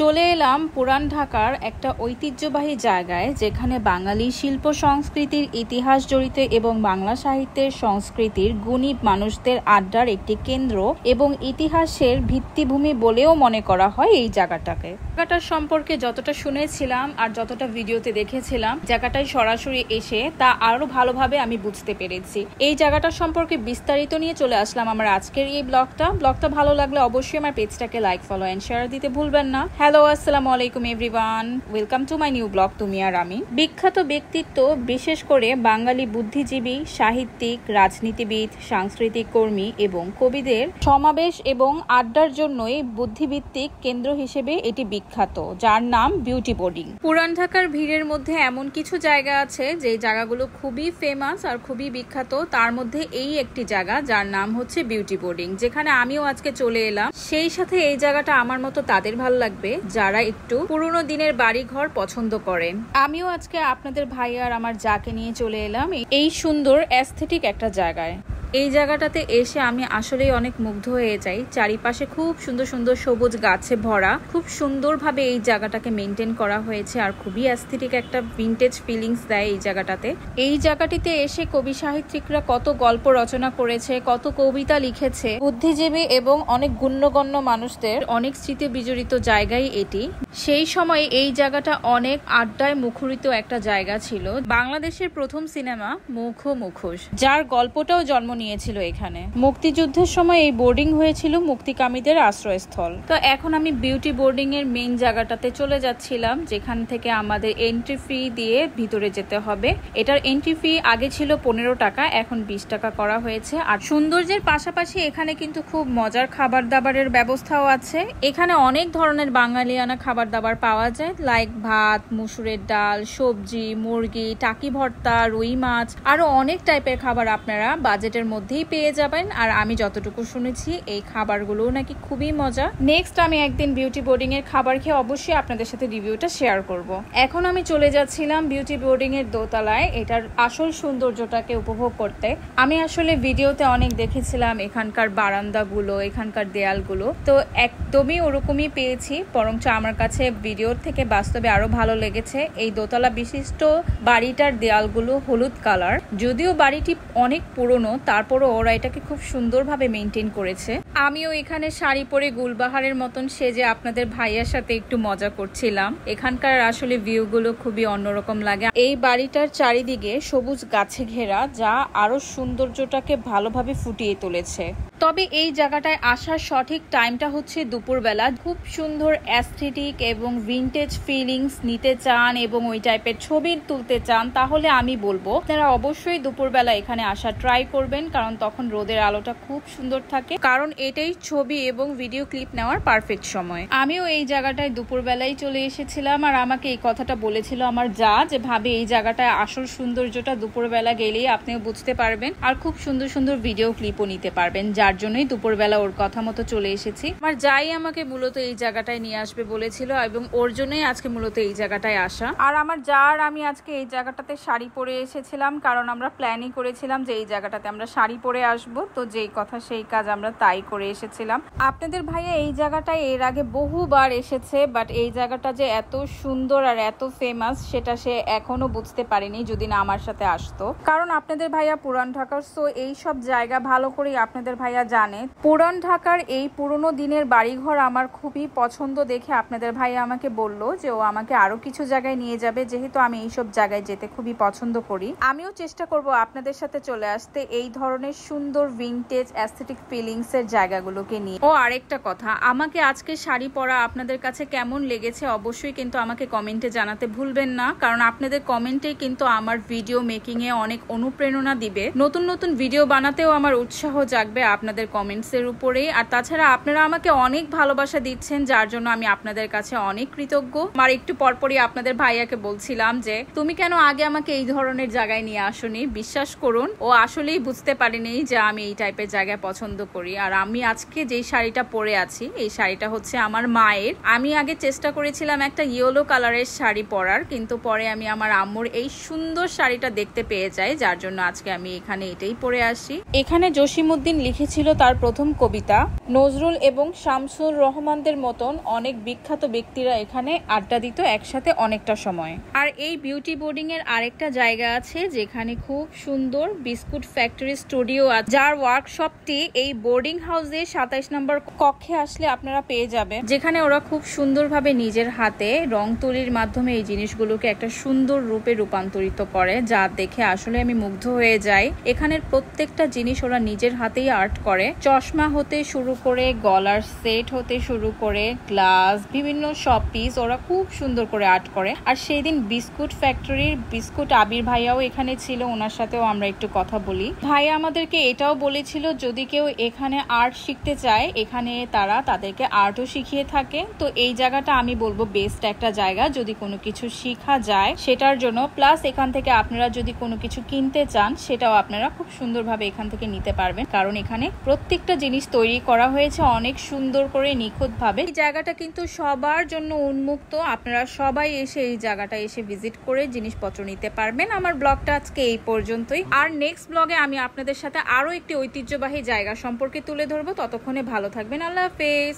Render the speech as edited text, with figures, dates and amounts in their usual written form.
চলে এলাম পুরান ঢাকার একটা ঐতিহ্যবাহী জায়গায়, যেখানে বাঙালি শিল্প সংস্কৃতির ইতিহাস জড়িত এবং বাংলা সাহিত্যের সংস্কৃতির গুণী মানুষদের আড্ডার একটি কেন্দ্র এবং ইতিহাসের ভিত্তিভূমি বলেও মনে করা হয় এই জায়গাটাকে। জায়গাটার সম্পর্কে যতটা শুনেছিলাম আর যতটা ভিডিওতে দেখেছিলাম, জায়গাটায় সরাসরি এসে তা আরো ভালোভাবে আমি বুঝতে পেরেছি। এই জায়গাটার সম্পর্কে বিস্তারিত নিয়ে চলে আসলাম আমার আজকের এই ব্লগটা ভালো লাগলে অবশ্যই আমার পেজটাকে লাইক, ফলো এন্ড শেয়ার দিতে ভুলবেন না। হ্যালো, আসসালামু আলাইকুম everyone, welcome to my new blog তুমি আর আমি। বিখ্যাত ব্যক্তিত্ব, বিশেষ করে বাঙালি বুদ্ধিজীবী, সাহিত্যিক, রাজনীতিবিদ, সাংস্কৃতিক কর্মী এবং কবিদের সমাবেশ এবং আড্ডার জন্যই বুদ্ধিভিত্তিক কেন্দ্র হিসেবে এটি বিখ্যাত, যার নাম বিউটি বোর্ডিং। পুরান ঢাকার ভিড়ের মধ্যে এমন কিছু জায়গা আছে যে জায়গাগুলো খুবই ফেমাস আর খুবই বিখ্যাত। তার মধ্যে এই একটি জায়গা যার নাম হচ্ছে বিউটি বোর্ডিং, যেখানে আমিও আজকে চলে এলাম। সেই সাথে এই জায়গাটা আমার মতো তাদের ভালো লাগবে যারা একটু পুরোনো দিনের বাড়ি ঘর পছন্দ করেন। আমিও আজকে আপনাদের ভাই আর আমার যাকে নিয়ে চলে এলাম এই সুন্দর অ্যাস্থেটিক একটা জায়গায়। এই জায়গাটাতে এসে আমি আসলেই অনেক মুগ্ধ হয়ে যাই। চারিপাশে খুব সুন্দর সুন্দর সবুজ গাছে ভরা, খুব সুন্দরভাবে এই জায়গাটাকে মেনটেন করা হয়েছে আর খুবই অ্যাস্থেটিক একটা ভিনটেজ ফিলিংস দেয় এই জায়গাটাতে। এই জায়গাটিতে এসে কবি সাহিত্যিকরা কত গল্প রচনা করেছে, কত কবিতা লিখেছে, বুদ্ধিজীবী এবং অনেক গণ্যগণ্য মানুষদের অনেক স্মৃতি বিজড়িত জায়গায় এটি। সেই সময় এই জায়গাটা অনেক আড্ডায় মুখরিত একটা জায়গা ছিল। বাংলাদেশের প্রথম সিনেমা মুখ ও মুখোশ, যার গল্পটাও জন্ম নিয়েছিল এখানে। মুক্তিযুদ্ধের সময় এই বোর্ডিং হয়েছিল মুক্তিকামীদের আশ্রয়স্থল। তো এখন আমি বিউটি বোর্ডিং এর মেইন জায়গাটাতে চলে যাচ্ছিলাম, যেখান থেকে আমাদের এন্ট্রি ফি দিয়ে ভিতরে যেতে হবে। এটার এন্ট্রি ফি আগে ছিল 15 টাকা, এখন 20 টাকা করা হয়েছে। আর সৌন্দর্যের পাশাপাশি এখানে কিন্তু খুব মজার খাবার দাবারের ব্যবস্থাও আছে। এখানে অনেক ধরনের বাঙালিয়ানা খাবার দাবার পাওয়া যায়, লাইক ভাত, মুসুরের ডাল, সবজি, মুরগি, টাকি ভর্তা, রুই মাছ, আরো অনেক টাইপের খাবার আপনারা বাজেটের মধ্যেই পেয়ে যাবেন। আর আমি যতটুকু শুনেছি এই খাবারগুলো নাকি খুবই মজা। নেক্সট আমি একদিন বিউটি বোর্ডিং এর খাবার খেয়ে অবশ্যই আপনাদের সাথে রিভিউটা শেয়ার করব। এখন আমি চলে যাচ্ছিলাম বিউটি বোর্ডিং এর দোতলায় এটার আসল সৌন্দর্যটাকে উপভোগ করতে। আমি আসলে ভিডিওতে অনেক দেখেছিলাম এখানকার বারান্দাগুলো, এখানকার দেয়ালগুলো, তো একদমই ওরকমই পেয়েছি, বরঞ্চ আমার কাছে ভিডিওর থেকে বাস্তবে আরো ভালো লেগেছে। এই দোতলা বিশিষ্ট বাড়িটার দেয়ালগুলো হলুদ কালার, যদিও বাড়িটি অনেক পুরনো, তারপরও ওরা এটাকে খুব সুন্দরভাবে মেনটেন করেছে। আমিও এখানে শাড়ি পরে গুলবাহারের মতন সেজে আপনাদের ভাইয়ার সাথে একটু মজা করছিলাম। এখানকার আসলে ভিউগুলো খুবই অন্যরকম লাগে। এই বাড়িটার চারিদিকে সবুজ গাছে ঘেরা, যা আরো সৌন্দর্যটাকে ভালোভাবে ফুটিয়ে তুলেছে। তবে এই জায়গাটায় আসার সঠিক টাইমটা হচ্ছে দুপুরবেলা। খুব সুন্দর অ্যাস্থেটিক এবং ভিনটেজ ফিলিংস নিতে চান এবং ওই টাইপের ছবি তুলতে চান, তাহলে আমি বলবো আপনারা অবশ্যই দুপুরবেলা এখানে আসা ট্রাই করবেন, কারণ তখন রোদের আলোটা খুব সুন্দর থাকে, কারণ এটাই ছবি এবং ভিডিও ক্লিপ নেওয়ার পারফেক্ট সময়। আমিও এই জায়গাটায় দুপুরবেলায় চলে এসেছিলাম আর আমাকে এই কথাটা বলেছিল আমার যা, যে ভাবে এই জায়গাটায় আসল সৌন্দর্যটা দুপুরবেলা গেলেই আপনিও বুঝতে পারবেন আর খুব সুন্দর সুন্দর ভিডিও ক্লিপও নিতে পারবেন, যার জন্যই দুপুরবেলা ওর কথা মতো চলে এসেছি। আমার যাই আমাকে মূলত এই জায়গাটায় নিয়ে আসবে বলেছিল এবং ওর জন্যই আজকে মূলত এই জায়গাটায় আসা। আর আমার যার আমি আজকে এই জায়গাটাতে শাড়ি পরে এসেছিলাম, কারণ আমরা প্ল্যানই করেছিলাম যে এই জায়গাটাতে আমরা শাড়ি পরে আসবো, তো যেই কথা সেই কাজ আমরা তাই করে এসেছিলাম। আপনাদের ভাইয়া এই জায়গাটায় এর আগে বহুবার এসেছে, বাট এই জায়গাটা যে এত সুন্দর আর এত ফেমাস সেটা সে এখনো বুঝতে পারেনি যদি না আমার সাথে আসতো, কারণ আপনাদের ভাইয়া পুরান ঢাকার, সো এই সব জায়গা ভালো করেই আপনাদের ভাইয়া জানে। পুরান ঢাকার এই পুরোনো দিনের বাড়িঘর আমার খুবই পছন্দ দেখে আপনাদের ভাইয়া আমাকে বলল যে ও আমাকে আরো কিছু জায়গায় নিয়ে যাবে, যেহেতু আমি এইসব জায়গায় যেতে খুবই পছন্দ করি। আমিও চেষ্টা করব আপনাদের সাথে চলে আসতে এই ধরনের সুন্দর ভিনটেজ অ্যাস্থেটিক ফিলিংস এর জায়গাগুলোকে নিয়ে। ও আরেকটা কথা, আমাকে আজকে শাড়ি পরা আপনাদের কাছে কেমন লেগেছে অবশ্যই কিন্তু আমাকে কমেন্টে জানাতে ভুলবেন না, কারণ আপনাদের কমেন্টেই কিন্তু আমার ভিডিও মেকিং এ অনেক অনুপ্রেরণা দিবে। নতুন নতুন ভিডিও বানাতেও আমার উৎসাহ জাগবে আপনাদের কমেন্টস এর উপরে। আর তাছাড়া আপনারা আমাকে অনেক ভালোবাসা দিচ্ছেন, যার জন্য আমি আপনাদের কাছে অনেক কৃতজ্ঞ। আর একটু পরপরই আপনাদের ভাইয়াকে বলছিলাম যে তুমি কেন আগে আমাকে এই ধরনের জায়গায় নিয়ে আসোনি। বিশ্বাস করুন ও আসলেই বুঝতে পারেনি যে আমি এই টাইপের জায়গায় পছন্দ করি। আর আমি আজকে যেই শাড়িটা পরে আছি এই শাড়িটা হচ্ছে আমার মায়ের। আমি আগে চেষ্টা করেছিলাম একটা ইয়েলো কালারের শাড়ি পরার, কিন্তু পরে আমি আমার আম্মুর এই সুন্দর শাড়িটা দেখতে পেয়ে যাই, যার জন্য আজকে আমি এখানে এটাই পরে আসি। এখানে জসিমউদ্দিন লিখেছিল ছিল তার প্রথম কবিতা। নজরুল এবং শামসুর রহমানদের মতন অনেক বিখ্যাত ব্যক্তিরা এখানে আড্ডা দিত একসাথে অনেকটা সময়। আর এই বিউটি বোর্ডিং এর আরেকটা জায়গা আছে যেখানে খুব সুন্দর বিস্কুট ফ্যাক্টরি স্টুডিও আছে, যার ওয়ার্কশপটি এই বোর্ডিং হাউসে 27 নম্বর কক্ষে আসলে আপনারা পেয়ে যাবেন, যেখানে ওরা খুব সুন্দরভাবে নিজের হাতে রং তুলির মাধ্যমে এই জিনিসগুলোকে একটা সুন্দর রূপে রূপান্তরিত করে, যা দেখে আসলে আমি মুগ্ধ হয়ে যাই। এখানের প্রত্যেকটা জিনিস ওরা নিজের হাতেই আর্ট করে, চশমা হতে শুরু করে গলার সেট হতে শুরু করে গ্লাস, বিভিন্ন সব পিস ওরা খুব সুন্দর করে আর্ট করে। আর সেই দিন বিস্কুট ফ্যাক্টরির বিস্কুট আবির ভাইয়াও এখানে ছিল, ওনার সাথেও আমরা একটু কথা বলি। ভাইয়া আমাদেরকে এটাও বলেছিল যদি কেউ এখানে আর্ট শিখতে চায় এখানে তারা তাদেরকে আর্টও শিখিয়ে থাকে। তো এই জায়গাটা আমি বলবো বেস্ট একটা জায়গা যদি কোনো কিছু শেখা যায় সেটার জন্য। প্লাস এখান থেকে আপনারা যদি কোনো কিছু কিনতে চান সেটাও আপনারা খুব সুন্দরভাবে এখান থেকে নিতে পারবেন, কারণ এখানে প্রত্যেকটা জিনিস তৈরি করা হয়েছে অনেক সুন্দর করে নিখুঁত ভাবে। এই জায়গাটা কিন্তু সবার জন্য উন্মুক্ত, আপনারা সবাই এসে এই জায়গাটা এসে ভিজিট করে জিনিসপত্র নিতে পারবেন। আমার ব্লগটা আজকে এই পর্যন্তই, আর নেক্সট ব্লগে আমি আপনাদের সাথে আরো একটি ঐতিহ্যবাহী জায়গা সম্পর্কে তুলে ধরবো। ততক্ষণে ভালো থাকবেন, আল্লাহ হাফেজ।